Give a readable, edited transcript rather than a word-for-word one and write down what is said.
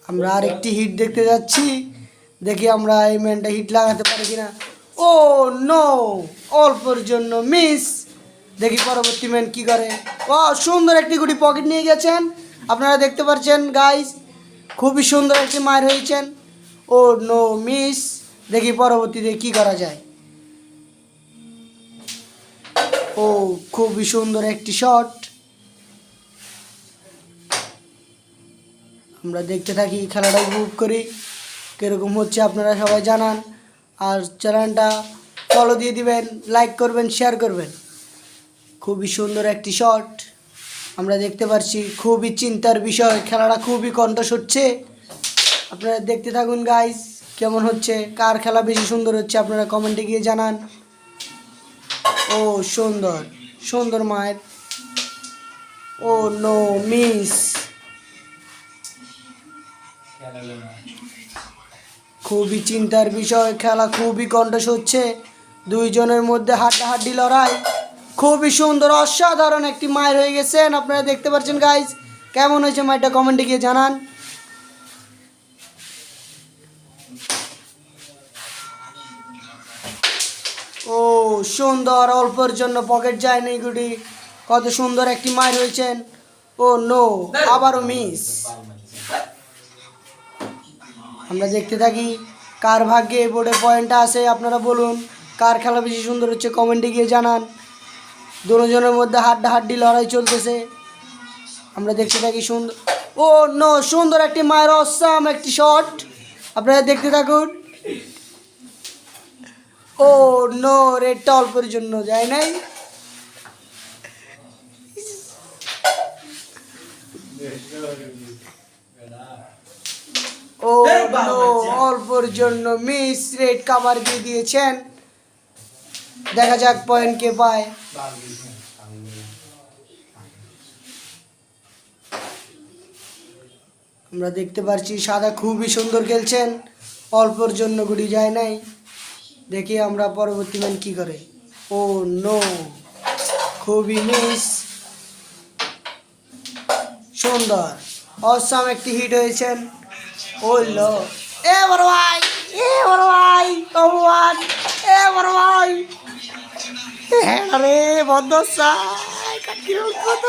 আমরা আরেকটি হিট দেখতে যাচ্ছি, দেখি আমরা এই ম্যানটা হিট লাগাতে পারি কিনা। ও নো, অল্পের জন্য মিস। দেখি পরবর্তী ম্যান কি করে। ও সুন্দর একটি গুটি পকেট নিয়ে গেছেন, আপনারা দেখতে পাচ্ছেন গাইস, খুবই সুন্দর একটি মার হয়েছেন। ও নো মিস। দেখি পরবর্তীতে কি করা যায়। ও খুবই সুন্দর একটি শট। আমরা দেখতে থাকি, খেলাটা উপভোগ করি কীরকম হচ্ছে, আপনারা সবাই জানান। আর চ্যানেলটা ফলো দিয়ে দিবেন, লাইক করবেন, শেয়ার করবেন। খুবই সুন্দর একটি শট আমরা দেখতে পাচ্ছি, খুবই চিন্তার বিষয়, খেলাটা খুবই কন্ট্রাস্ট হচ্ছে। আপনারা দেখতে থাকুন গাইস, কেমন হচ্ছে, কার খেলা বেশি সুন্দর হচ্ছে আপনারা কমেন্টে গিয়ে জানান। ও সুন্দর সুন্দর মায়ের। ও নো মিস। খুবই চিন্তার বিষয়, খেলা খুবই কন্ট্রাস্ট হচ্ছে, দুইজনের মধ্যে হাড্ডাহাড্ডি লড়াই। খুবই সুন্দর অসাধারণ একটি মায়ের হয়ে গেছেন, আপনারা দেখতে পাচ্ছেন গাইজ। কেমন হয়েছে মাইটা কমেন্টে গিয়ে জানান। ও সুন্দর, অল্পের জন্য পকেট যায়নি গুটি। কত সুন্দর একটি মায়ের হয়েছেন। ও নো, আবারও মিস। আমরা দেখতে থাকি কার ভাগ্যে এই বোর্ডে পয়েন্টটা আসে, আপনারা বলুন কার খেলা বেশি সুন্দর হচ্ছে কমেন্টে গিয়ে জানান। দুজনের মধ্যে হাড্ডাহাড্ডি লড়াই চলতেছে, আমরা দেখতে থাকি। সুন্দর, ও নো, সুন্দর একটি মায়ের অসাম একটি শট, আপনারা দেখতে থাকুন। ও নো, রেডটা অল্পের জন্য যায় নাই। ও নো, অল্পের জন্য মিস, রেড কাভার দিয়ে দিয়েছেন। দেখা যাক পয়েন্ট কে পায়। আমরা দেখতে পাচ্ছি সাদা খুবই সুন্দর খেলছেন, অল্পের জন্য গুটি যায় নাই। দেখি আমরা পরবর্তী ম্যান কি করে। ও নো, খুবই মিস। সুন্দর অসাম একটি হিট হয়েছেন। ও লো, এ বড় ভাই, এ বড় ভাই, কমান, এ বড় ভাই, হ্যাঁ রে বন্ধ সাই কাটি কত